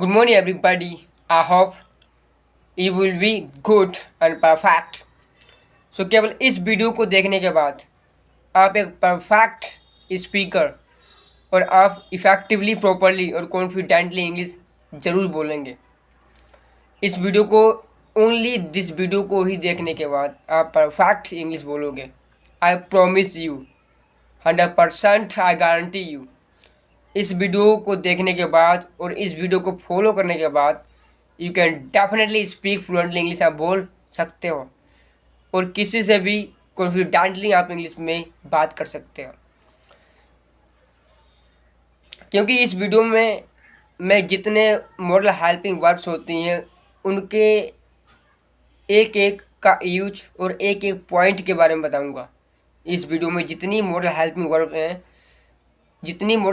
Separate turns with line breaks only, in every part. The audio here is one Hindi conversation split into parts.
Good morning, everybody. I hope you will be good and perfect. So केवल इस वीडियो को देखने के बाद आप एक परफेक्ट स्पीकर और आप इफेक्टिवली प्रॉपरली और कॉन्फिडेंटली इंग्लिश ज़रूर बोलेंगे। इस वीडियो को ओनली दिस वीडियो को ही देखने के बाद आप परफेक्ट इंग्लिश बोलोगे। I promise you 100%, I guarantee you. इस वीडियो को देखने के बाद और इस वीडियो को फॉलो करने के बाद you can definitely speak fluently English. आप बोल सकते हो और किसी से भी कॉन्फिडेंटली आप इंग्लिश में बात कर सकते हो, क्योंकि इस वीडियो में मैं जितने मॉडल हेल्पिंग वर्ब्स होती हैं उनके एक एक का यूज और एक एक पॉइंट के बारे में बताऊंगा। इस वीडियो में जितनी मॉडल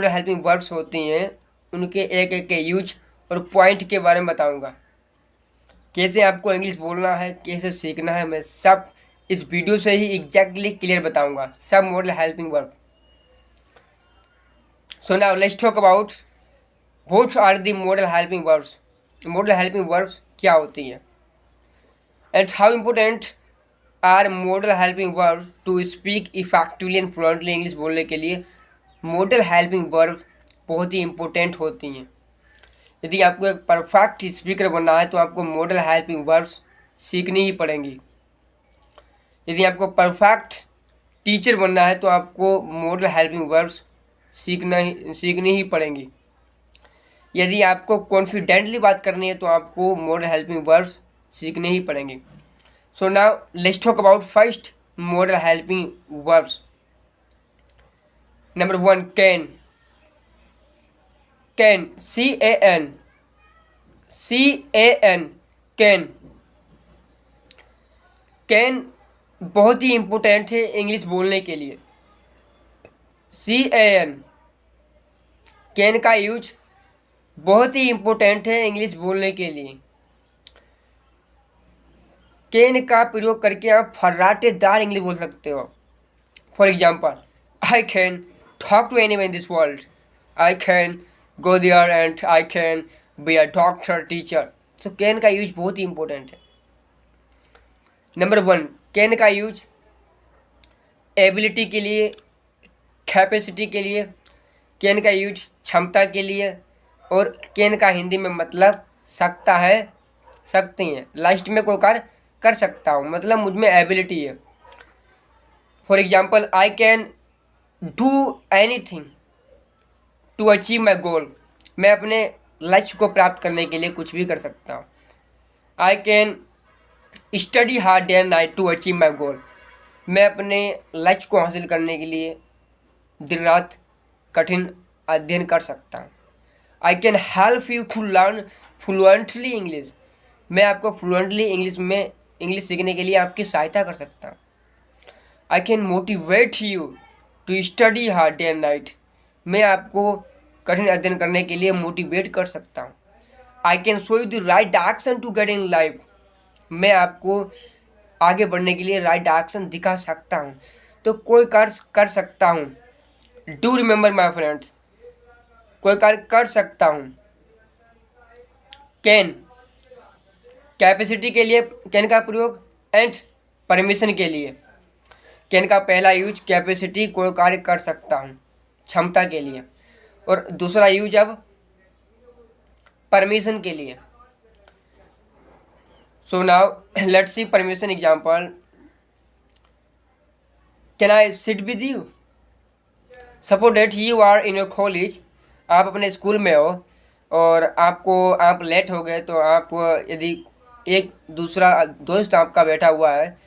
हेल्पिंग वर्ब्स होती हैं उनके एक एक के यूज और पॉइंट के बारे में बताऊंगा। कैसे आपको इंग्लिश बोलना है, कैसे सीखना है, मैं सब इस वीडियो से ही एग्जैक्टली क्लियर बताऊंगा, सब modal helping verb. So now let's talk about what are the modal helping verbs. Modal helping verbs क्या होती हैं and how important are modal helping verb to speak effectively and fluently. English बोलने के लिए मॉडल हेल्पिंग वर्ब बहुत ही इंपॉर्टेंट होती हैं। यदि आपको एक परफेक्ट स्पीकर बनना है तो आपको मॉडल हेल्पिंग वर्ब्स सीखनी ही पड़ेंगी। यदि आपको परफेक्ट टीचर बनना है तो आपको मॉडल हेल्पिंग वर्ब्स सीखनी ही पड़ेंगी। यदि आपको कॉन्फिडेंटली बात करनी है तो आपको मॉडल हेल्पिंग वर्ब्स सीखने ही पड़ेंगे। सो now let's talk about first model helping verbs. Number 1, can. Can, CAN, can. Can बहुत ही इम्पोर्टेंट है इंग्लिश बोलने के लिए। CAN, कैन का यूज बहुत ही इम्पोर्टेंट है इंग्लिश बोलने के लिए। कैन का प्रयोग करके आप फर्राटेदार इंग्लिश बोल सकते हो। For example, I can talk to anyone in this world, I can go there and I can be a doctor, teacher. So can का यूज बहुत ही इम्पोर्टेंट है। नंबर 1, कैन का यूज एबिलिटी के लिए, कैपेसिटी के लिए, कैन का यूज क्षमता के लिए, और कैन का हिंदी में मतलब सकता है, सकती हैं। लास्ट में कोई कार्य कर सकता हूँ, मतलब मुझ में एबिलिटी है। For example, I can do anything to achieve my goal. मैं अपने लक्ष्य को प्राप्त करने के लिए कुछ भी कर सकता हूँ। I can study hard day and night to achieve my goal. मैं अपने लक्ष्य को हासिल करने के लिए दिन रात कठिन अध्ययन कर सकता हूँ। I can help you to learn fluently English. मैं आपको फ्लुएंटली इंग्लिश सीखने के लिए आपकी सहायता कर सकता हूँ। I can motivate you to study hard day and night. मैं आपको कठिन अध्ययन करने के लिए मोटिवेट कर सकता हूँ। I can show you the right direction to get in life. मैं आपको आगे बढ़ने के लिए राइट डायरेक्शन दिखा सकता हूँ। तो कोई कार्य कर सकता हूँ। डू रिमेंबर माई फ्रेंड्स, कोई कार्य कर सकता हूँ। कैन, कैपेसिटी के लिए कैन का प्रयोग, एंड परमिशन के लिए। कैन का पहला यूज कैपेसिटी, कोई कार्य कर सकता हूँ, क्षमता के लिए, और दूसरा यूज अब परमिशन के लिए। So now let's see permission example. Can I sit with you. Suppose that you are in your college. आप अपने स्कूल में हो और आप लेट हो गए, तो आप यदि एक दूसरा दोस्त आपका बैठा हुआ है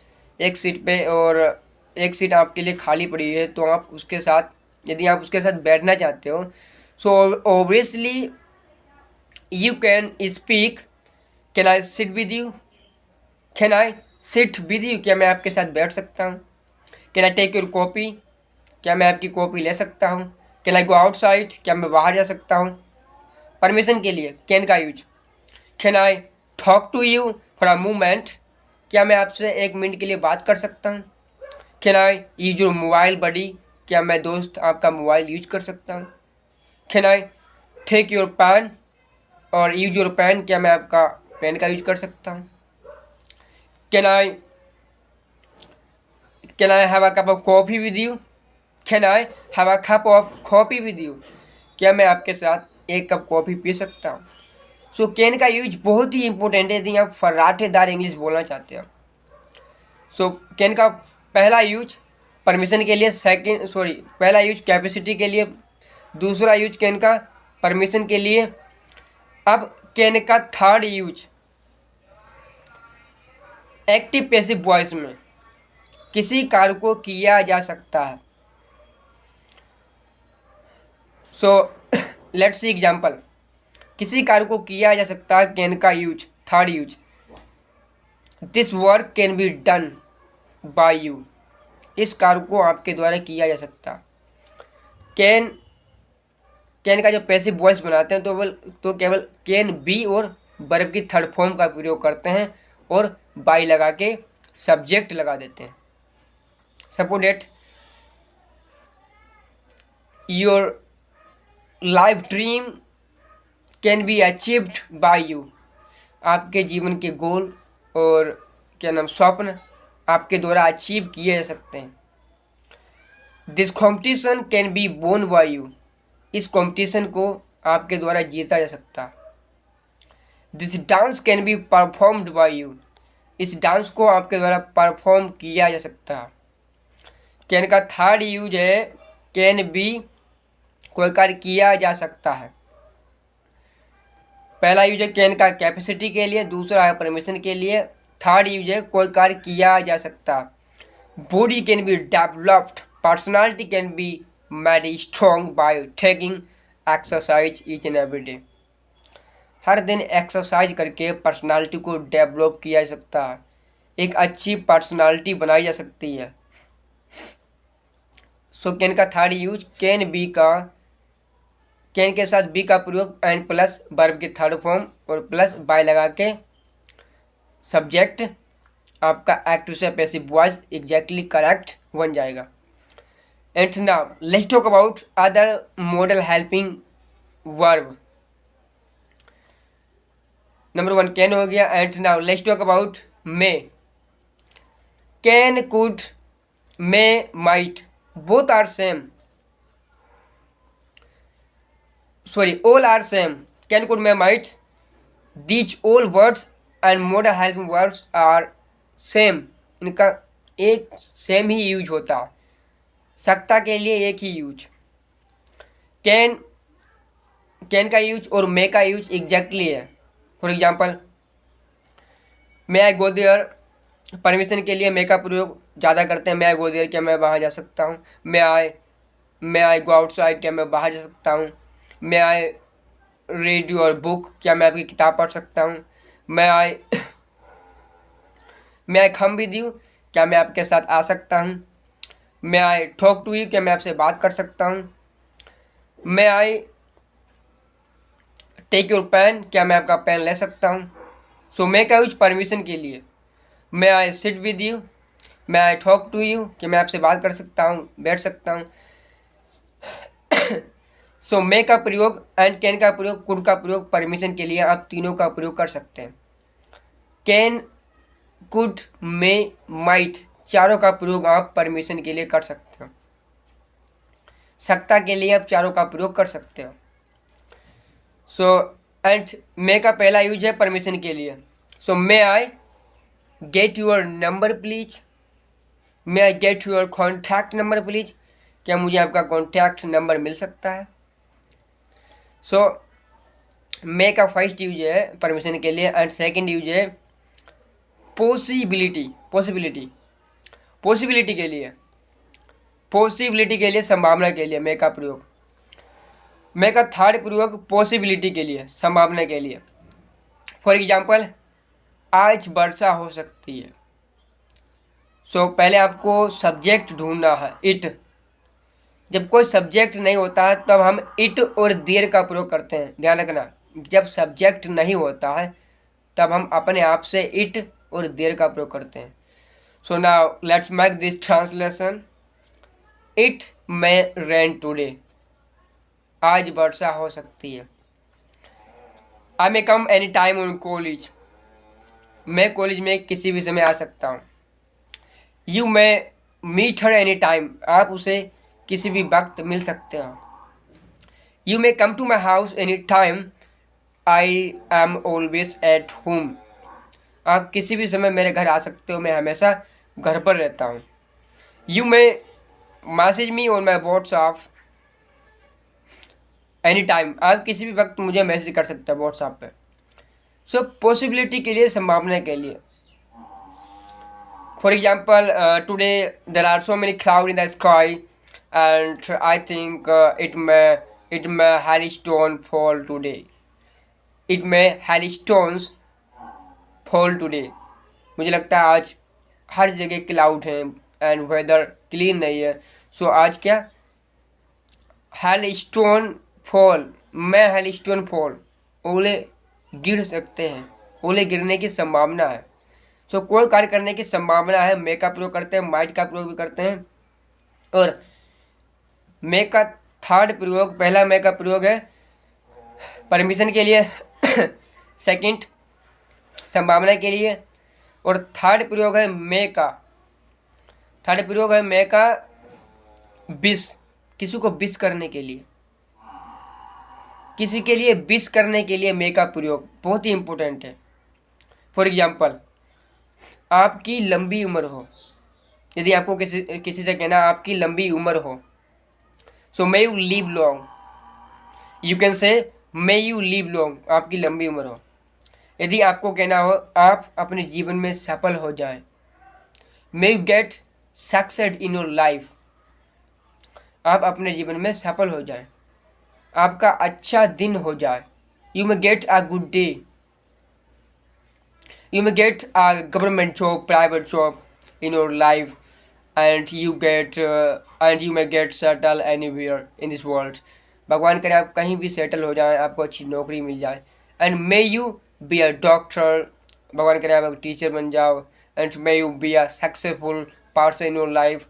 एक सीट पे और एक सीट आपके लिए खाली पड़ी है, तो आप उसके साथ, यदि आप उसके साथ बैठना चाहते हो, so obviously you can speak, can I sit with you. Can I sit with you, क्या मैं आपके साथ बैठ सकता हूँ। Can I take your copy, क्या मैं आपकी कॉपी ले सकता हूँ। कैन आई गो आउटसाइड, क्या मैं बाहर जा सकता हूँ। परमिशन के लिए कैन का use. Can I talk to you for a moment, क्या मैं आपसे 1 मिनट के लिए बात कर सकता हूँ। Can I use your mobile buddy, क्या मैं दोस्त आपका मोबाइल यूज कर सकता हूँ। Can I take your pen, और यूज योर पेन, क्या मैं आपका पेन का यूज कर सकता हूँ? Can I have a cup of coffee with you? Can I have a cup of coffee with you? क्या मैं आपके साथ एक कप कॉफ़ी पी सकता हूँ? सो कैन का यूज बहुत ही इंपॉर्टेंट है यदि आप फर्राटेदार इंग्लिश बोलना चाहते हो। सो कैन का पहला यूज परमिशन के लिए, पहला यूज कैपेसिटी के लिए, दूसरा यूज कैन का परमिशन के लिए। अब कैन का third use active passive voice में किसी कार्य को किया जा सकता है। So let's see example. किसी कार्य को किया जा सकता है, कैन का use, third use, this work can be done by you. इस कार्य को आपके द्वारा किया जा सकता। कैन का जो पैसिव वॉइस बनाते हैं तो केवल कैन बी और वर्ब की थर्ड फॉर्म का प्रयोग करते हैं और बाई लगा के सब्जेक्ट लगा देते हैं। Suppose date your life dream can be achieved by you. आपके जीवन के गोल और स्वप्न आपके द्वारा अचीव किए जा सकते हैं। दिस कॉम्पिटिशन कैन बी वोन बाय यू। इस कॉम्पिटिशन को आपके द्वारा जीता जा सकता। This dance can be performed by you. इस डांस को आपके द्वारा परफॉर्म किया जा सकता। कैन का थर्ड यूज है कैन बी, कोई कार्य किया जा सकता है। पहला यूज है कैन का कैपेसिटी के लिए, दूसरा है परमिशन के लिए, थर्ड यूज है कोई कार्य किया जा सकता। Body can be developed, personality can be made strong by taking exercise each and every day. हर दिन एक्सरसाइज करके पर्सनालिटी को डेवलप किया जा सकता है, एक अच्छी पर्सनालिटी बनाई जा सकती है। सो कैन का थर्ड यूज कैन बी का, कैन के साथ बी का प्रयोग एंड प्लस वर्ब की थर्ड फॉर्म और प्लस बाय लगा के सब्जेक्ट आपका एक्टिव से पैसिव वॉइस एग्जैक्टली करेक्ट बन जाएगा। And now let's talk about other model helping verb. Number 1 can हो गया। And now let's talk about may. Can, could, may, might, both are same, all are same. Can, could, may, might, these all words and modal helping verbs are same. इनका एक सेम ही यूज होता है, सकता के लिए एक ही यूज। कैन का यूज और मे का यूज एग्जैक्टली है। For example, may I go there, permission के लिए मे का प्रयोग ज़्यादा करते हैं। मे आई गो देयर, क्या मैं वहाँ जा सकता हूँ। मे आई गो आउटसाइड, क्या मैं बाहर जा सकता हूँ। मे आई रीड योर बुक, क्या मैं आपकी किताब पढ़ सकता हूँ। मे आई कम विद यू, क्या मैं आपके साथ आ सकता हूँ। मे आई टॉक टू यू, क्या मैं आपसे बात कर सकता हूँ। मे आई टेक योर पेन, क्या मैं आपका पेन ले सकता हूँ। सो मे का यूज परमिशन के लिए। May I sit with you, may I talk to you, कि मैं आपसे बात कर सकता हूँ, बैठ सकता हूँ। सो मे का प्रयोग एंड कैन का प्रयोग, कुड का प्रयोग परमिशन के लिए आप तीनों का प्रयोग कर सकते हैं। कैन, कुड, मे, माइट, चारों का प्रयोग आप परमिशन के लिए कर सकते हो। सकता के लिए आप चारों का प्रयोग कर सकते हो। सो एंड मे का पहला यूज है परमिशन के लिए। So may I get your number please, may I get your contact number please, क्या मुझे आपका कॉन्टैक्ट नंबर मिल सकता है। सो मे का फर्स्ट यूज है परमिशन के लिए एंड सेकंड यूज है पॉसिबिलिटी के लिए, संभावना के लिए मे का प्रयोग। मे का थर्ड प्रयोग पॉसिबिलिटी के लिए, संभावना के लिए। फॉर एग्जाम्पल, आज वर्षा हो सकती है। सो पहले आपको सब्जेक्ट ढूंढना है, इट। जब कोई सब्जेक्ट नहीं होता है तब हम इट और देयर का प्रयोग करते हैं, ध्यान रखना। जब सब्जेक्ट नहीं होता है तब हम अपने आप से इट और देयर का प्रयोग करते हैं। So now let's make this translation. It may rain today, आज वर्षा हो सकती है। I may come any time on college, मैं कॉलेज में किसी भी समय आ सकता हूँ। You may meet her any time, आप उसे किसी भी वक्त मिल सकते हो। You may come to my house any time, I am always at home, आप किसी भी समय मेरे घर आ सकते हो, मैं हमेशा घर पर रहता हूँ। You may message me on my WhatsApp any time, आप किसी भी वक्त मुझे मैसेज कर सकते हो व्हाट्सएप पे। सो पॉसिबिलिटी के लिए, संभावना के लिए, for example today there are so many cloud in the sky and I think it may hailstones fall today, it may hailstones fall today, मुझे लगता है आज हर जगह क्लाउड है एंड वेदर क्लीन नहीं है। सो आज क्या, hailstone fall, मैं hailstone fall, ओले गिर सकते हैं, ओले गिरने की संभावना है। सो कोई कार्य करने की संभावना है, मे का प्रयोग करते हैं, माइट का प्रयोग भी करते हैं। और मे का थर्ड प्रयोग, पहला मे का प्रयोग है परमिशन के लिए, सेकंड संभावना के लिए, और थर्ड प्रयोग है मे का, थर्ड प्रयोग है मे का विश, किसी को विश करने के लिए, किसी के लिए विश करने के लिए मे का प्रयोग बहुत ही इंपॉर्टेंट है। फॉर एग्जाम्पल, आपकी लंबी उम्र हो, यदि आपको किसी किसी से कहना आपकी लंबी उम्र हो, so may you live long, you can say may you live long, आपकी लंबी उम्र हो। यदि आपको कहना हो आप अपने जीवन में सफल हो जाएं, may you get success in your life, आप अपने जीवन में सफल हो जाएं, आपका अच्छा दिन हो जाए। You may get a good day, you may get a government job, private job in your life, and you may get settle anywhere in this world, भगवान करे आप कहीं भी सेटल हो जाए, आपको अच्छी नौकरी मिल जाए। And may you B a doctor, भगवान करे आप एक टीचर बन जाओ। And may you be a successful person in your life,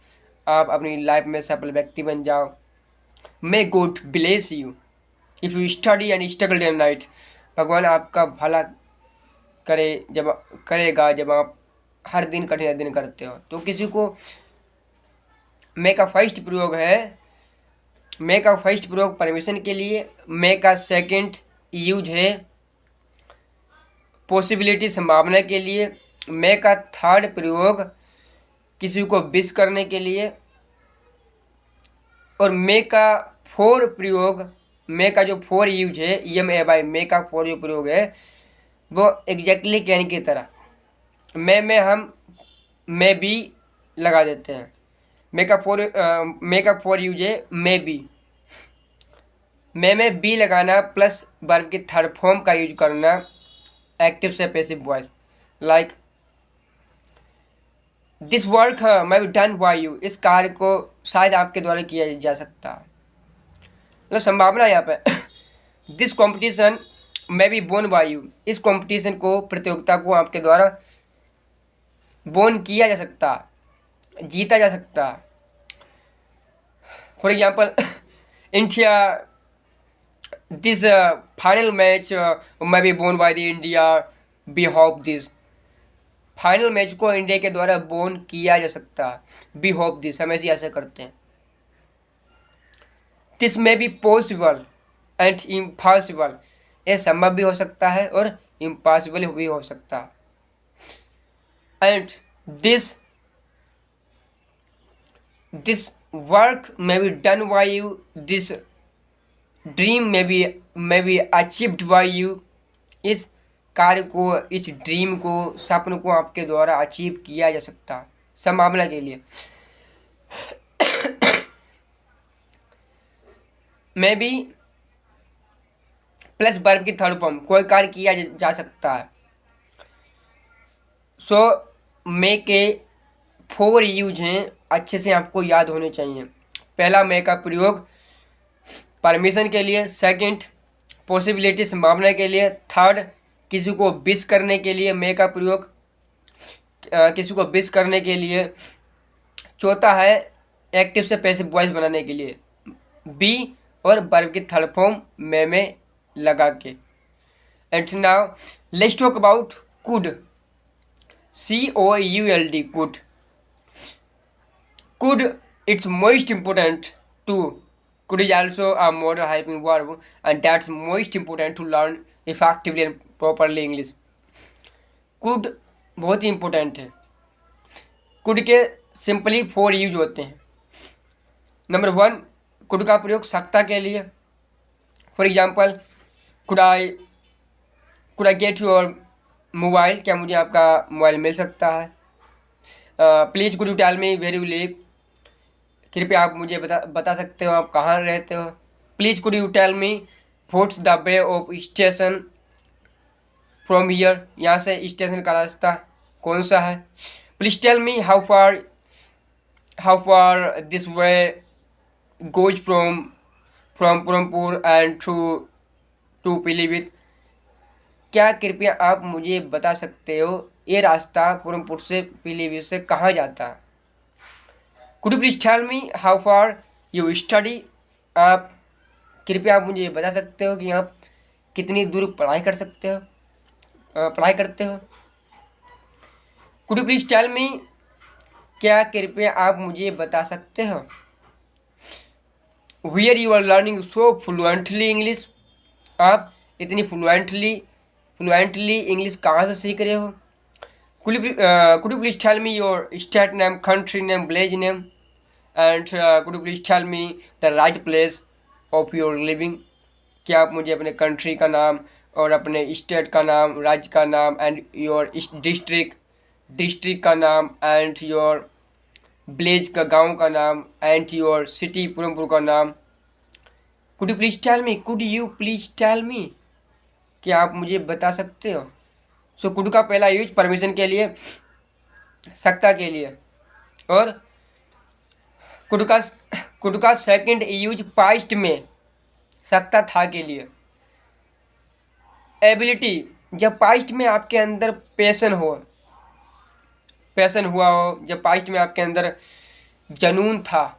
आप अपनी लाइफ में सफल व्यक्ति बन जाओ। May God bless you if you study and struggle day and night, भगवान आपका भला करेगा जब आप हर दिन कठिन दिन करते हो। तो किसी को मे का फर्स्ट प्रयोग है, मे का फर्स्ट प्रयोग परमिशन के लिए, मे का सेकंड यूज है पॉसिबिलिटी संभावना के लिए, मे का थर्ड प्रयोग किसी को विश करने के लिए, और मे का फोर प्रयोग, मे का जो फोर यूज है EMAY, मे का फोर जो प्रयोग है वो एग्जैक्टली कैन की तरह, में हम मे बी लगा देते हैं। मे का फोर यूज है मे बी, में बी लगाना प्लस वर्ब की थर्ड फॉर्म का यूज करना, एक्टिव से passive voice, like this work may be done by you, इस कार्य को शायद आपके द्वारा किया जा सकता है, मतलब संभावना यहाँ पे। This competition may be won by you, इस कॉम्पिटिशन को, प्रतियोगिता को आपके द्वारा बोन किया जा सकता, जीता जा सकता। For example, India this final match may be won by the India, we hope this, final match को इंडिया के द्वारा बोन किया जा सकता है, बी होप दिस, हम ऐसे करते हैं। This may be possible and impossible, ये संभव भी हो सकता है और इम्पॉसिबल भी हो सकता है। And this work may be done by you, this dream may be achieved by you, इस कार्य को, इस ड्रीम को, सपन को आपके द्वारा अचीव किया जा सकता है, संभावना के लिए। मे बी प्लस वर्ब की थर्ड फॉर्म, कोई कार्य किया जा सकता है। सो मे के फोर यूज हैं, अच्छे से आपको याद होने चाहिए। पहला मे का प्रयोग परमिशन के लिए, सेकंड पॉसिबिलिटी संभावना के लिए, थर्ड किसी को विश करने के लिए मे का प्रयोग किसी को विश करने के लिए, चौथा है एक्टिव से पैसिव वॉइस बनाने के लिए, बी और वर्ब की थर्ड फॉर्म में लगा के। And now let's talk about could. COULD, could. Could, it's most important to. Could is also a modal helping verb, and that's most important to learn effectively and properly English. Could बहुत ही इम्पोर्टेंट है। कुड के सिंपली 4 यूज होते हैं। नंबर 1, कुड का प्रयोग सकता के लिए। For example, could I get your mobile, क्या मुझे आपका मोबाइल मिल सकता है। Please could you tell me where you live, कृपया आप मुझे बता सकते हो आप कहाँ रहते हो। Please could you tell me what's the way of station from here, यहाँ से स्टेशन का रास्ता कौन सा है। Please tell me how far this way goes from Puranpur and to Pilibhit, क्या कृपया आप मुझे बता सकते हो ये रास्ता पुरमपुर से पीलीभीत से कहाँ जाता है। Could you please tell me how far you study, आप कृपया आप मुझे बता सकते हो कि आप कितनी दूर पढ़ाई करते हो। Could you please tell me, क्या कृपया आप मुझे बता सकते हो where you are learning so fluently English, आप इतनी फ्लुएंटली इंग्लिश कहाँ से सीख रहे हो। Could you please tell me your state name, country name, village name, and could you please tell me the right place of your living, क्या आप मुझे अपने कंट्री का नाम और अपने स्टेट का नाम, राज्य का नाम, एंड योर डिस्ट्रिक्ट का नाम, एंड योर विलेज का, गांव का नाम, एंड योर सिटी पुरमपुर का नाम। Could you please tell me, क्या आप मुझे बता सकते हो। सो कुड का पहला यूज परमिशन के लिए, सकता के लिए, और कुड का सेकंड यूज पास्ट में, सकता था के लिए। एबिलिटी, जब पास्ट में आपके अंदर पैशन हुआ हो, जब पास्ट में आपके अंदर जुनून था।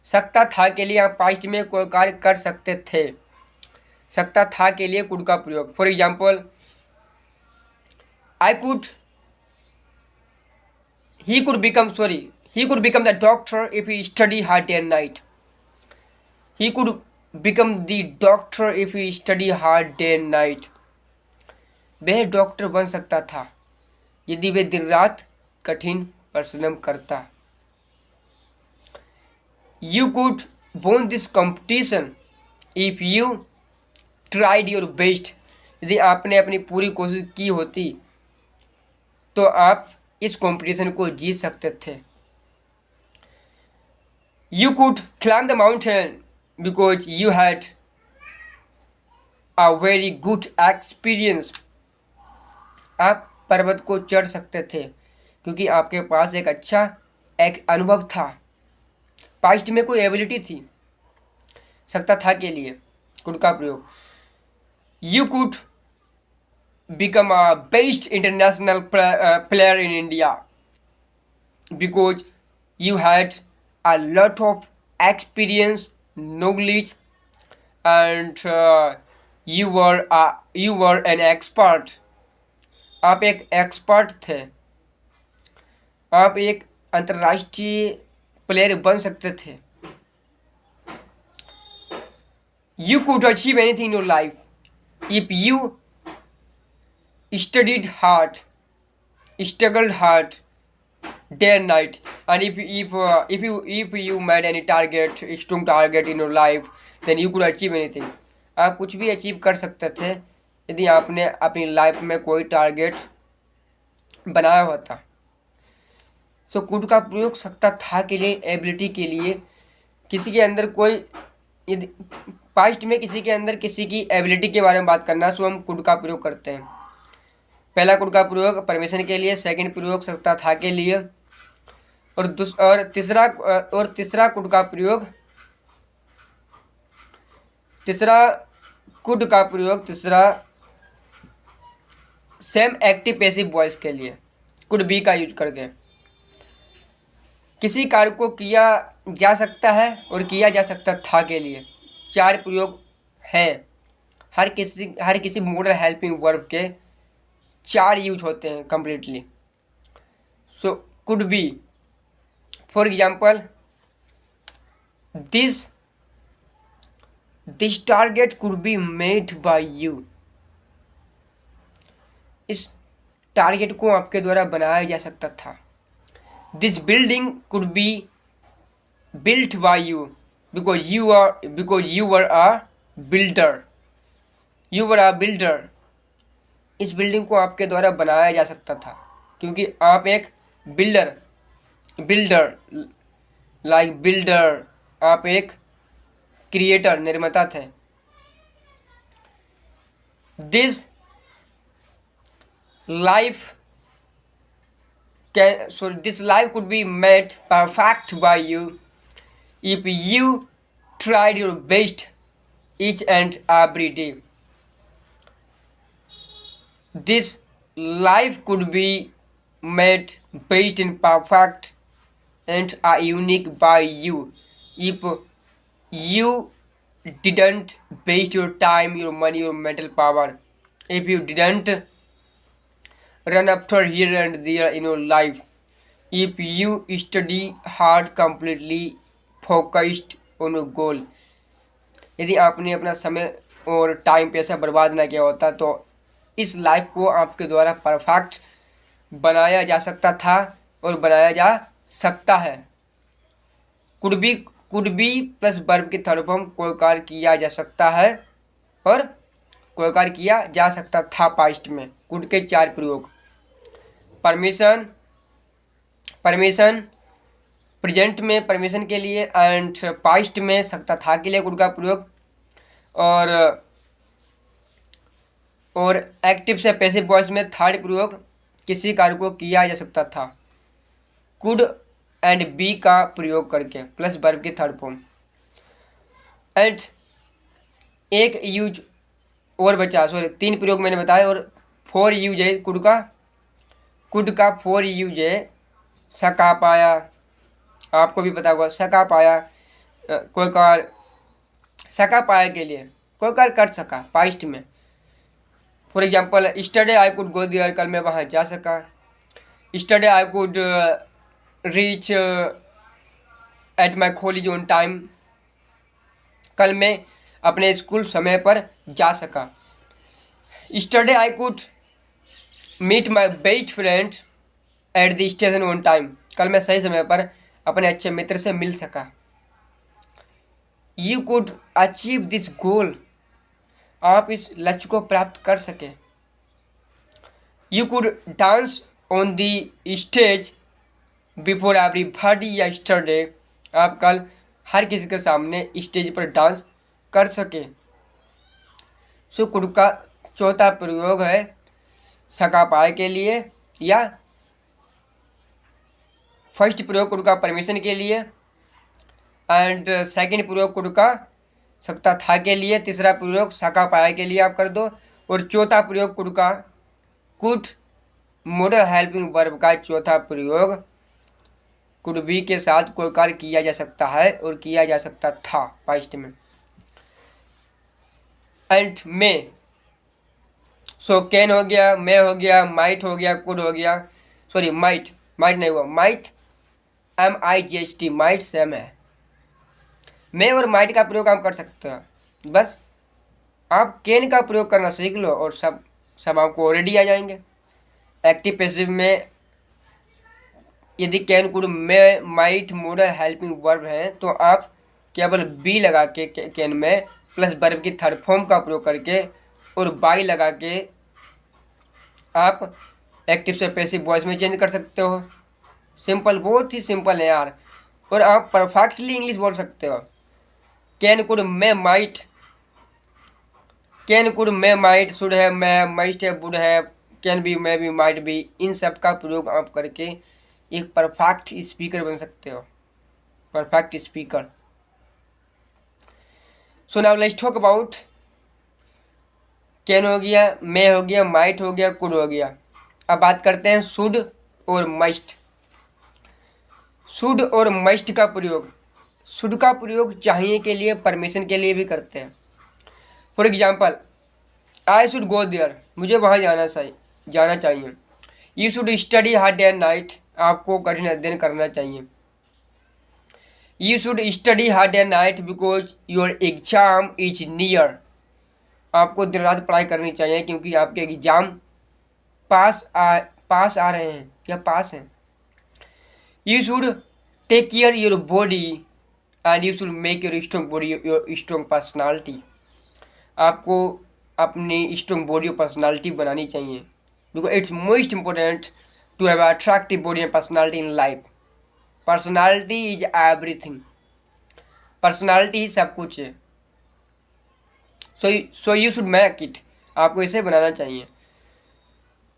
सकता था के लिए आप पास्ट में कोई कार्य कर सकते थे। सकता था के लिए कुड का प्रयोग। For example, he could become the doctor if he study hard day and night. He could become the doctor if he study hard day and night. वह डॉक्टर बन सकता था यदि वह दिन रात कठिन परिश्रम करता। You could win this competition if you tried your best. यदि आपने अपनी पूरी कोशिश की होती तो आप इस कंपटीशन को जीत सकते थे। You could climb the mountain because you had a very good experience. आप पर्वत को चढ़ सकते थे क्योंकि आपके पास एक अच्छा अनुभव था। पास्ट में कोई एबिलिटी थी। सकता था के लिए कुड का प्रयोग। You could become a best international player in India because you had a lot of experience, knowledge, and you were an expert. आप एक एक्सपर्ट थे। आप एक अंतर्राष्ट्रीय प्लेयर बन सकते थे। You could achieve anything in your life if you studied hard, struggled hard day and night, and if you made any target, strong target in your life, then you could achieve anything. आप कुछ भी अचीव कर सकते थे यदि आपने अपनी लाइफ में कोई टारगेट बनाया हुआ था। सो कुड का प्रयोग सकता था के लिए, एबिलिटी के लिए। किसी के अंदर कोई, यदि पास्ट में किसी के अंदर किसी की एबिलिटी के बारे में बात करना, सो हम कुड का प्रयोग करते हैं। पहला कुड का प्रयोग परमिशन के लिए, सेकंड प्रयोग सकता था के लिए, और तीसरा कुड का प्रयोग, सेम एक्टिव पैसिव वॉइस के लिए, कुड बी का यूज करके। किसी कार्य को किया जा सकता है और किया जा सकता था के लिए 4 प्रयोग हैं। हर किसी मॉडल हेल्पिंग वर्ब के 4 यूज होते हैं completely. So could be, for example, this target could be made by you. इस टारगेट को आपके द्वारा बनाया जा सकता था। This building could be built by you because you were a builder. इस बिल्डिंग को आपके द्वारा बनाया जा सकता था क्योंकि आप एक बिल्डर आप एक क्रिएटर, निर्माता थे। This life could be made perfect by you if you tried your best each and every day. This life could be made based in perfect and are unique by you if you didn't waste your time, your money, your mental power, if you didn't run after here and there in your life, if you study hard, completely focused on your goal. यदि आपने अपना समय और टाइम पैसा बर्बाद ना किया होता तो इस लाइफ को आपके द्वारा परफेक्ट बनाया जा सकता था और बनाया जा सकता है। कुड बी प्लस वर्ब की थर्ड फॉर्म कोई कार्य किया जा सकता है और कोई कार्य किया जा सकता था पास्ट में। कुड के 4 प्रयोग, परमिशन प्रेजेंट में परमिशन के लिए एंड पास्ट में सकता था के लिए कुड का प्रयोग, और एक्टिव से पैसिव वॉइस में थर्ड प्रयोग किसी कार्य को किया जा सकता था कुड एंड बी का प्रयोग करके प्लस वर्ब की थर्ड फॉर्म। एंड एक यूज और बचा, 3 प्रयोग मैंने बताया और 4 यूज है कुड का 4 यूज है। सका पाया, आपको भी पता होगा, सका पाया कोई कार्य, सका पाया के लिए कोई कार्य कर सका पास्ट में। For example, yesterday I could go there, कल मैं वहाँ जा सका। Yesterday I could reach at my college on time, कल मैं अपने स्कूल समय पर जा सका। Yesterday I could meet my best friend at the station on time, कल मैं सही समय पर अपने अच्छे मित्र से मिल सका। You could achieve this goal, आप इस लक्ष्य को प्राप्त कर सके। You could dance on the stage before everybody yesterday, आप कल हर किसी के सामने स्टेज पर डांस कर सके। सो कुड का चौथा प्रयोग है सका पाए के लिए, या फर्स्ट प्रयोग कुड का परमिशन के लिए एंड सेकंड प्रयोग कुड का सकता था के लिए, तीसरा प्रयोग सका पाया के लिए आप कर दो, और चौथा प्रयोग कुड का कुड मॉडल हेल्पिंग वर्ब का चौथा प्रयोग कुड बी के साथ कोई कार्य किया जा सकता है और किया जा सकता था पास्ट में। एंड में, सो कैन हो गया, मे हो गया, माइट हो गया, कुड हो गया, माइट नहीं हुआ, माइट MIGHT, माइट सेम है। मे और माइट का प्रयोग आप कर सकते हो, बस आप कैन का प्रयोग करना सीख लो और सब आपको ऑलरेडी आ जाएंगे। एक्टिव पैसिव में यदि can could may might model helping verb है तो आप केवल बी लगा के कैन में प्लस वर्ब की थर्ड फॉर्म का प्रयोग करके और बाई लगा के आप एक्टिव से पैसिव वॉइस में चेंज कर सकते हो। सिंपल, बहुत ही सिंपल है यार, और आप परफेक्टली इंग्लिश बोल सकते हो। Can could may might, should है, मैं माइस्ट है, वुड है, can be, may be, might be, इन सब का प्रयोग आप करके एक परफेक्ट स्पीकर बन सकते हो, perfect speaker. So now let's talk about can हो गया, मे हो गया, माइट हो गया, कुड हो गया। अब बात करते हैं शुड और मस्ट। शुड और मस्ट का प्रयोग, शुड का प्रयोग चाहिए के लिए, परमिशन के लिए भी करते हैं। For example, I should go there, मुझे वहाँ जाना चाहिए। You should study hard day and night, आपको कठिन अध्ययन करना चाहिए। You should study hard day and night because your exam is near, आपको दिन रात पढ़ाई करनी चाहिए क्योंकि आपके एग्जाम पास आ रहे हैं या पास हैं। You should take care your body and you should make your strong body your strong personality, आपको अपनी स्ट्रॉन्ग बॉडी और पर्सनालिटी बनानी चाहिए because it's most important to have attractive body and personality in life. Personality is everything, personality ही सब कुछ है। So you should make it, आपको इसे बनाना चाहिए।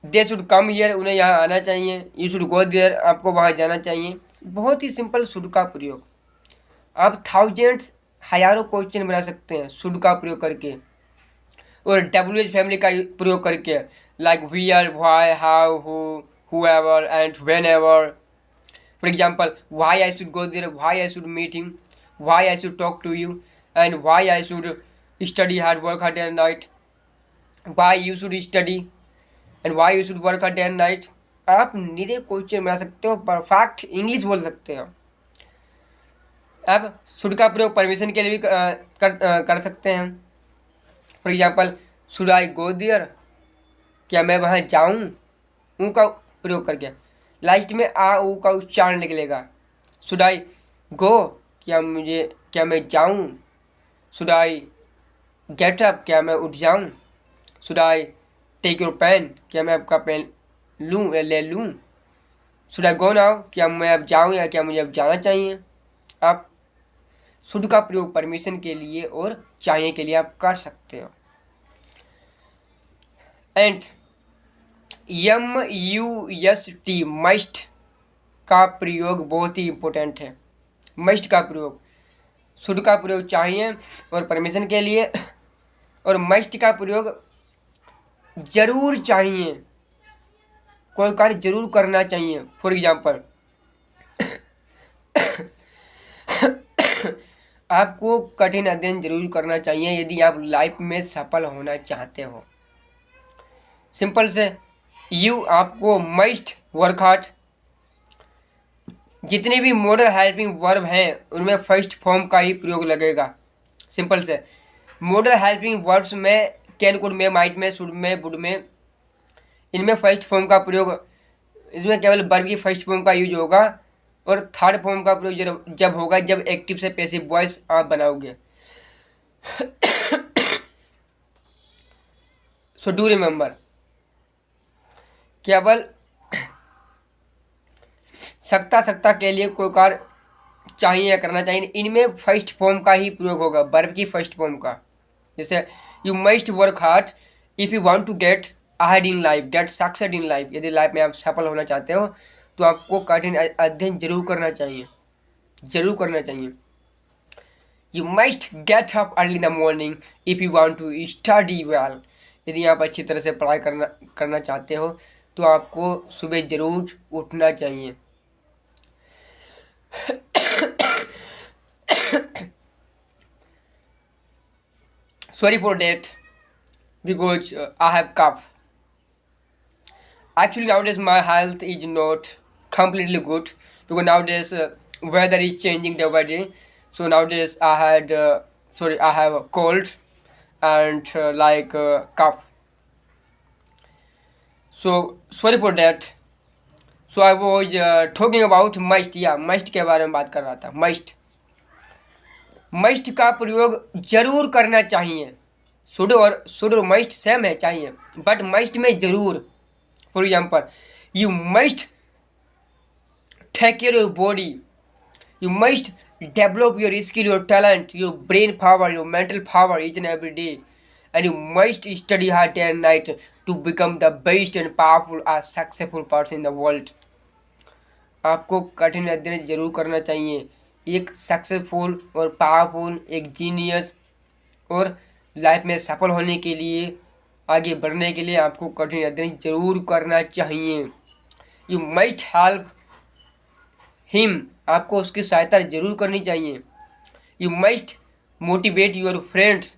दे शुड कम हियर, उन्हें यहाँ आना चाहिए। यू शुड गो देयर, आपको वहाँ जाना चाहिए। बहुत ही सिंपल शुड का प्रयोग, आप थाउजेंड्स हजारों क्वेश्चन बना सकते हैं शुड का प्रयोग करके और WH फैमिली का प्रयोग करके, like we are, why, how, whoever and whenever. For example, why I should go there, why I should meet him, why I should talk to you, and why I should study hard, work hard day and night, why you should study and why you should work hard day and night. आप निरे क्वेश्चन बना सकते हो, परफेक्ट इंग्लिश बोल सकते हो। आप शुड का प्रयोग परमिशन के लिए भी कर सकते हैं। For example, should I go there, क्या मैं वहाँ जाऊँ, ऊ का प्रयोग करके लास्ट में आ ऊ का उच्चारण निकलेगा। शुड आई गो, क्या मैं जाऊँ। शुड आई गेट अप, क्या मैं उठ जाऊँ। Should I take your pen, क्या मैं आपका पेन लूँ या ले लूँ। शुड आई गो नाउ, क्या मैं अब जाऊँ या क्या मुझे अब जाना चाहिए। आप शुड का प्रयोग परमिशन के लिए और चाहिए के लिए आप कर सकते हो। एंड MUST मस्ट का प्रयोग बहुत ही इम्पोर्टेंट है। मस्ट का प्रयोग, शुड का प्रयोग चाहिए और परमिशन के लिए, और मस्ट का प्रयोग जरूर चाहिए, कोई कार्य जरूर करना चाहिए। फॉर एग्जाम्पल, आपको कठिन अध्ययन जरूर करना चाहिए यदि आप लाइफ में सफल होना चाहते हो। सिंपल से आपको मस्ट वर्क हार्ड, जितने भी मॉडल हेल्पिंग वर्ब हैं उनमें फर्स्ट फॉर्म का ही प्रयोग लगेगा। सिंपल से मॉडल हेल्पिंग वर्ब्स में कैन, कुड में, माइट में, शुड में, वुड में, इनमें फर्स्ट फॉर्म का प्रयोग, इसमें केवल वर्ब की फर्स्ट फॉर्म का यूज होगा और थर्ड फॉर्म का प्रयोग जब होगा जब एक्टिव से पैसिव वॉइस आप बनाओगे। सो डू रिमेंबर, केवल सकता के लिए कोई कार्य चाहिए या करना चाहिए, इनमें फर्स्ट फॉर्म का ही प्रयोग होगा, वर्ब की फर्स्ट फॉर्म का। जैसे you must work hard if you want to get ahead in life, get success in life, यदि लाइफ में आप सफल होना चाहते हो तो आपको कठिन अध्ययन जरूर करना चाहिए, जरूर करना चाहिए। You must get up early in the morning if you want to study well, यदि आप अच्छी तरह से पढ़ाई करना चाहते हो तो आपको सुबह जरूर उठना चाहिए। Sorry for that because I have cough. Actually nowadays my health is not completely good because nowadays weather is changing day by day. So nowadays I have a cold and cough. So sorry for that. So I was talking about must, must के बारे में बात कर रहा था। मस्ट का प्रयोग जरूर करना चाहिए। शुड और मस्ट सेम है, चाहिए, बट मस्ट में जरूर। For example, you must take care your body, you must develop your skill, your talent, your brain power, your mental power each and every day, and you must study hard day and night to become the best and powerful and successful person in the world. आपको कठिन अध्ययन जरूर करना चाहिए, एक सक्सेसफुल और पावरफुल, एक जीनियस और लाइफ में सफल होने के लिए, आगे बढ़ने के लिए आपको कठिन अध्ययन जरूर करना चाहिए। यू मस्ट हेल्प हिम, आपको उसकी सहायता जरूर करनी चाहिए। You must motivate your friends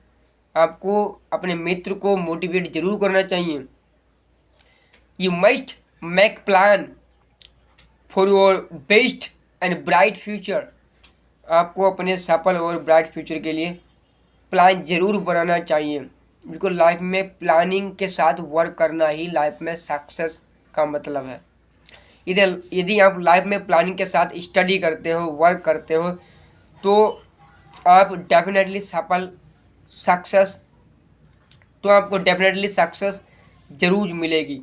आपको अपने मित्र को मोटिवेट जरूर करना चाहिए। You must make plan for your best and bright future. आपको अपने सफल और ब्राइट फ्यूचर के लिए प्लान जरूर बनाना चाहिए, बिकॉज लाइफ में प्लानिंग के साथ वर्क करना ही लाइफ में सक्सेस का मतलब है। इधर यदि आप लाइफ में प्लानिंग के साथ स्टडी करते हो, वर्क करते हो, तो आप डेफिनेटली सक्सेस तो आपको डेफिनेटली सक्सेस ज़रूर मिलेगी।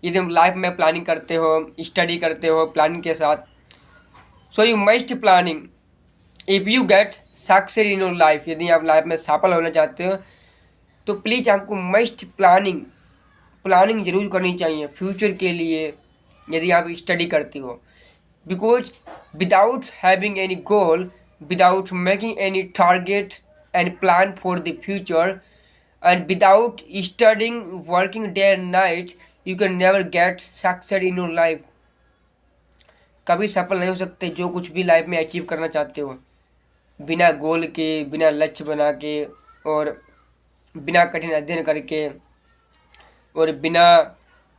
यदि हम लाइफ में प्लानिंग करते हो, स्टडी करते हो प्लानिंग के साथ, so you must planning if you get success in your life. यदि आप लाइफ में सफल होना चाहते हो तो प्लीज़ आपको मस्ट प्लानिंग जरूर करनी चाहिए फ्यूचर के लिए, यदि आप स्टडी करते हो। Because without having any goal, without making any target and plan for the future, and without studying, working day and night, you can never get success in your life। कभी सफल नहीं हो सकते जो कुछ भी लाइफ में अचीव करना चाहते हो, बिना गोल के, बिना लक्ष्य बना के, और बिना कठिन अध्ययन करके, और बिना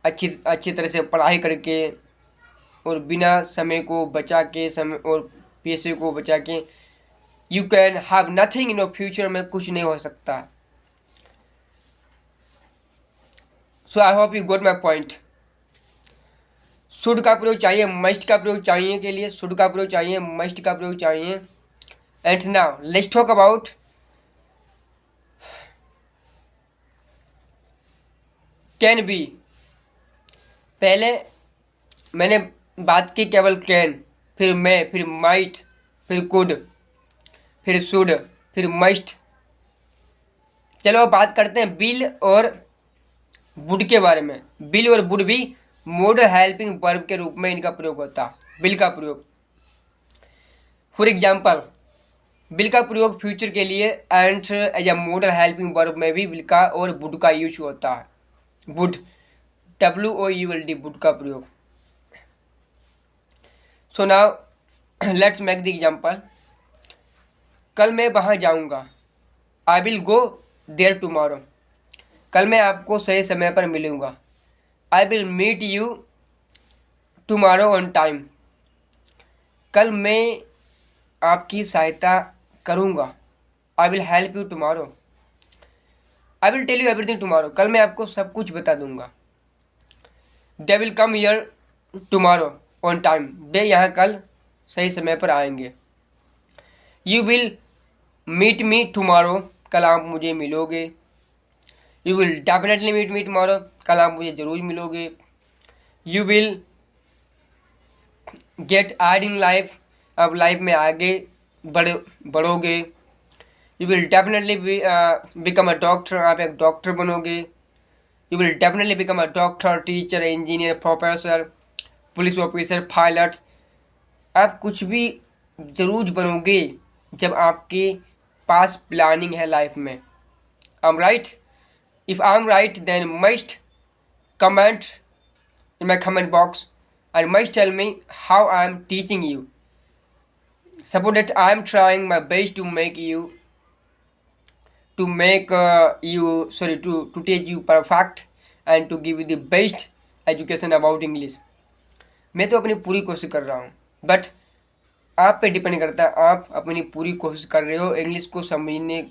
अच्छी तरह से पढ़ाई करके, और बिना समय को बचा के, समय और पैसे को बचा के, you can have nothing in your future में कुछ नहीं हो सकता। So I hope you got my point. Should का प्रयोग चाहिए, मस्ट का प्रयोग चाहिए के लिए शुड का प्रयोग चाहिए, मस्ट का प्रयोग चाहिए। And now let's talk about can be. पहले मैंने बात की केवल कैन, फिर मैं, फिर माइट, फिर कुड, फिर शुड, फिर मस्ट। चलो अब बात करते हैं बिल और वुड के बारे में। बिल और वुड भी मॉडल हेल्पिंग वर्ब के रूप में इनका प्रयोग होता है, बिल का प्रयोग। फॉर एग्जाम्पल, बिल का प्रयोग फ्यूचर के लिए and as a model helping verb में भी बिल का और वुड का यूज होता है। वुड, WOULD, वुड का प्रयोग। So now let's make the example. कल मैं वहाँ जाऊँगा, I will go there tomorrow. कल मैं आपको सही समय पर मिलूँगा, I will meet you tomorrow on time. कल मैं आपकी सहायता करूँगा, I will help you tomorrow. I will tell you everything tomorrow. कल मैं आपको सब कुछ बता दूंगा। They will come here tomorrow on time. वे यहाँ कल सही समय पर आएंगे। You will meet me tomorrow. कल आप मुझे मिलोगे। You will definitely meet me tomorrow. कल आप मुझे ज़रूर मिलोगे। You will get ahead in life. अब लाइफ में आगे बढ़ोगे। You will definitely become a doctor. आप एक डॉक्टर बनोगे। You will definitely become a doctor, teacher, engineer, professor, police officer, pilot. आप कुछ भी ज़रूर बनोगे जब आपके पास प्लानिंग है लाइफ में। I am right? If I am right then must comment in my comment box and must tell me how I am teaching you. Suppose that I am trying my best to make you to teach you perfect and to give you the best education about English. मैं तो अपनी पूरी कोशिश कर रहा हूँ, बट आप पे डिपेंड करता है आप अपनी पूरी कोशिश कर रहे हो इंग्लिश को समझने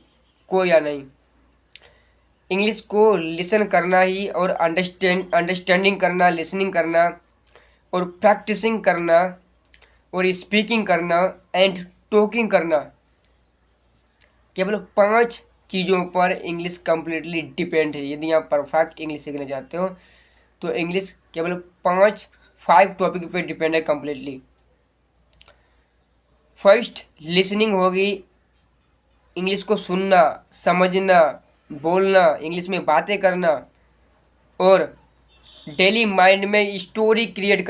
को या नहीं। इंग्लिश को लिसन करना ही और अंडरस्टैंडिंग करना, लिसनिंग करना और प्रैक्टिसिंग करना और स्पीकिंग करना एंड टॉकिंग करना, केवल 5 चीज़ों पर इंग्लिश कम्प्लीटली डिपेंड है। यदि आप परफेक्ट इंग्लिश सीखना चाहते हो तो इंग्लिश केवल 5 टॉपिक पे डिपेंड है कम्प्लीटली। फर्स्ट लिसनिंग होगी, इंग्लिश को सुनना, समझना, बोलना, इंग्लिश में बातें करना और डेली माइंड में स्टोरी क्रिएट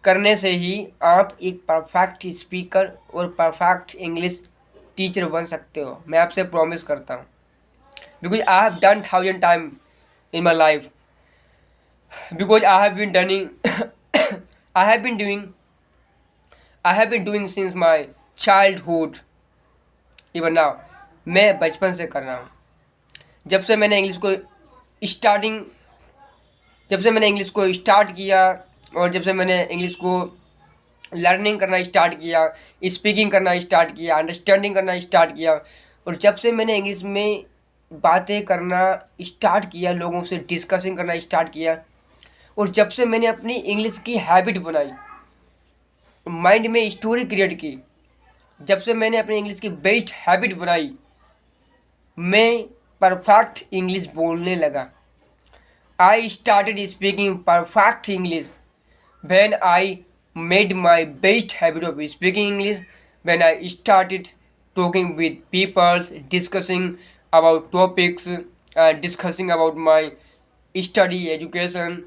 करने से ही आप एक परफेक्ट स्पीकर और परफेक्ट इंग्लिश टीचर बन सकते हो। मैं आपसे प्रॉमिस करता हूँ, because I have done 1000 time in my life, because I have been doing since my childhood even now. मैं बचपन से कर रहा हूँ। जब से मैंने इंग्लिश को स्टार्ट किया और जब से मैंने इंग्लिश को लर्निंग करना स्टार्ट किया, स्पीकिंग करना स्टार्ट किया, अंडरस्टैंडिंग करना स्टार्ट किया, और जब से मैंने इंग्लिश में बातें करना स्टार्ट किया, लोगों से डिस्कसिंग करना स्टार्ट किया, और जब से मैंने अपनी इंग्लिश की हैबिट बनाई, माइंड में स्टोरी क्रिएट की, जब से मैंने अपनी इंग्लिश की बेस्ट हैबिट बनाई, मैं परफेक्ट इंग्लिश बोलने लगा। I started speaking perfect English when I made my best habit of speaking English, when I started talking with people, discussing about topics, discussing about my study education,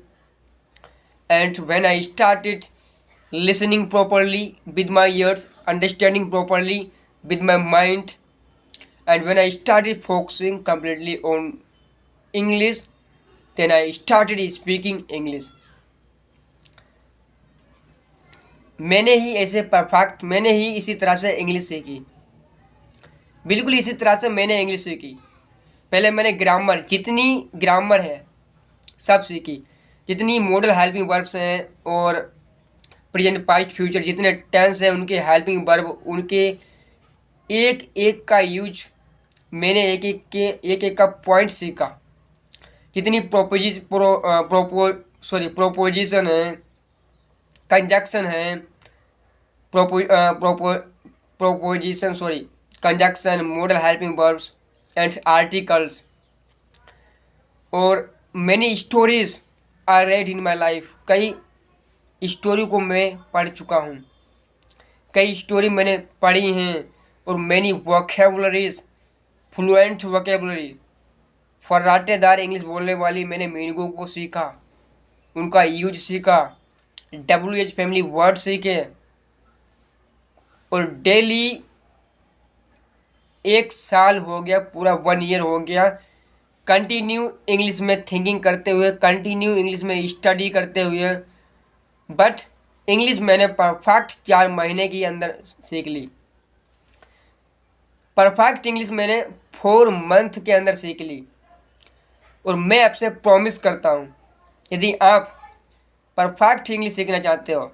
and when I started listening properly with my ears, understanding properly with my mind, and when I started focusing completely on English, then I started speaking English. मैंने ही इसी तरह से इंग्लिश सीखी, बिल्कुल इसी तरह से मैंने इंग्लिश सीखी। पहले मैंने जितनी ग्रामर है सब सीखी, जितनी मॉडल हेल्पिंग वर्ब्स हैं और प्रेजेंट पास्ट फ्यूचर जितने टेंस हैं उनके हेल्पिंग वर्ब, उनके एक एक का यूज मैंने एक एक का पॉइंट सीखा। जितनी प्रोपोजिशन है, कंजक्शन है, conjunction, modal helping verbs and articles, और many stories are read in my life. कई स्टोरी को मैं पढ़ चुका हूँ, कई स्टोरी मैंने पढ़ी हैं, और many vocabularies, fluent vocabulary, फर्राटेदार English बोलने वाली मैंने मीनिंगों को सीखा, उनका यूज सीखा, WH फैमिली वर्ड सीखे, और डेली 1 साल हो गया, पूरा 1 ईयर हो गया कंटिन्यू इंग्लिश में थिंकिंग करते हुए, कंटिन्यू इंग्लिश में स्टडी करते हुए। बट इंग्लिश मैंने परफेक्ट 4 महीने के अंदर सीख ली। परफेक्ट इंग्लिश मैंने 4 मंथ के अंदर सीख ली। और मैं आपसे प्रॉमिस करता हूँ, यदि आप परफेक्ट इंग्लिश सीखना चाहते हो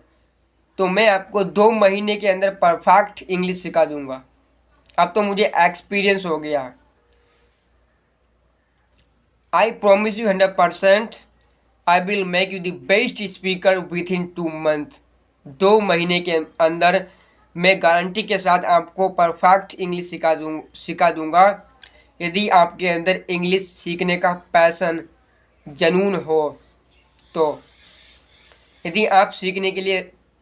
तो मैं आपको 2 महीने के अंदर परफेक्ट इंग्लिश सिखा दूंगा। अब तो मुझे एक्सपीरियंस हो गया। I promise you 100% I will make you the best speaker with in 2 month. 2 महीने के अंदर मैं गारंटी के साथ आपको परफेक्ट इंग्लिश सिखा दूंगा, यदि आपके अंदर इंग्लिश सीखने का पैशन, जुनून हो तो। यदि आप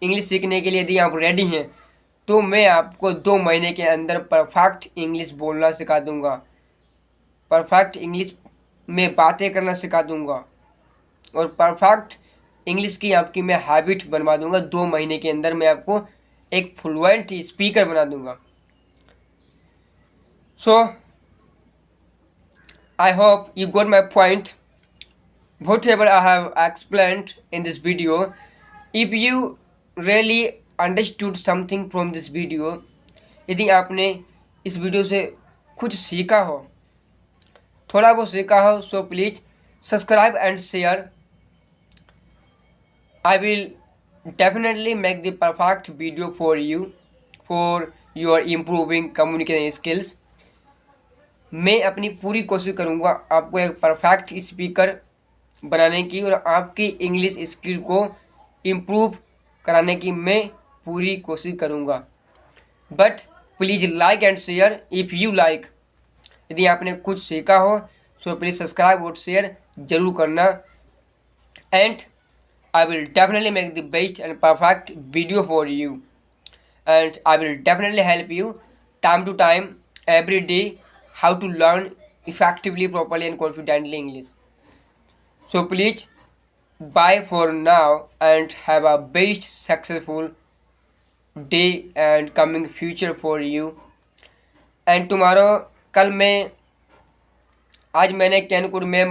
इंग्लिश सीखने के लिए यदि आप रेडी हैं तो मैं आपको 2 महीने के अंदर परफेक्ट इंग्लिश बोलना सिखा दूंगा, परफेक्ट इंग्लिश में बातें करना सिखा दूंगा, और परफेक्ट इंग्लिश की आपकी मैं हैबिट बनवा दूंगा। 2 महीने के अंदर मैं आपको एक फ्लुएंट स्पीकर बना दूंगा। So I hope you got my point, whatever I have explained in this video. If you really understood something from this video, यदि आपने इस वीडियो से कुछ सीखा हो, थोड़ा बहुत सीखा हो, so please subscribe and share. I will definitely make the perfect video for you for your improving communication skills. मैं अपनी पूरी कोशिश करूँगा आपको एक परफेक्ट स्पीकर बनाने की और आपकी इंग्लिश स्किल को इम्प्रूव कराने की मैं पूरी कोशिश करूँगा। But please like and share if you like. यदि आपने कुछ सीखा हो सो प्लीज़ सब्सक्राइब और शेयर ज़रूर करना। And I will definitely make the best and perfect video for you, and I will definitely help you time to time every day how to learn effectively, properly and confidently English. So please bye for now and have a best successful day and coming future for you. And tomorrow कल मैं आज मैंने कैन कुड में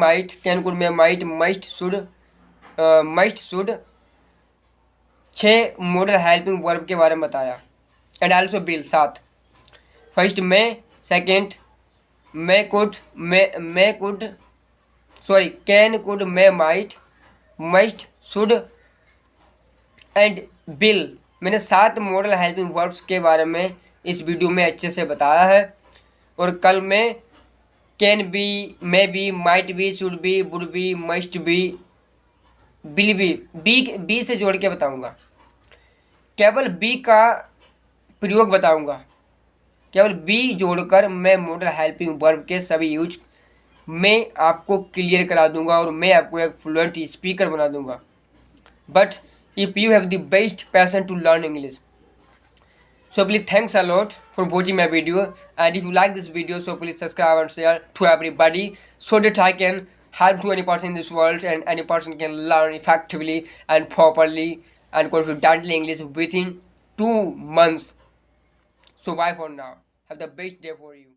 might must should 6 model helping verb के बारे में बताया, एंड आल्सो बिल 7, फर्स्ट में, second, may could, may could, sorry, can, could, may, might, must, should and bill. मैंने 7 मॉडल हेल्पिंग वर्ब्स के बारे में इस वीडियो में अच्छे से बताया है। और कल मैं can be, may be, might B, should be, would be, must be, will be से जोड़ के बताऊंगा। केवल बी का प्रयोग बताऊंगा। केवल बी जोड़कर मैं मॉडल हेल्पिंग वर्ब के सभी यूज मैं आपको क्लियर करा दूंगा और मैं आपको एक फ्लुएंट स्पीकर बना दूंगा। But if you have the best passion to learn English, so please thanks a lot for watching my video, and if you like this video, so please subscribe and share to everybody so that I can help to any person in this world and any person can learn effectively and properly and confidently English within 2 months. So bye for now, have the best day for you.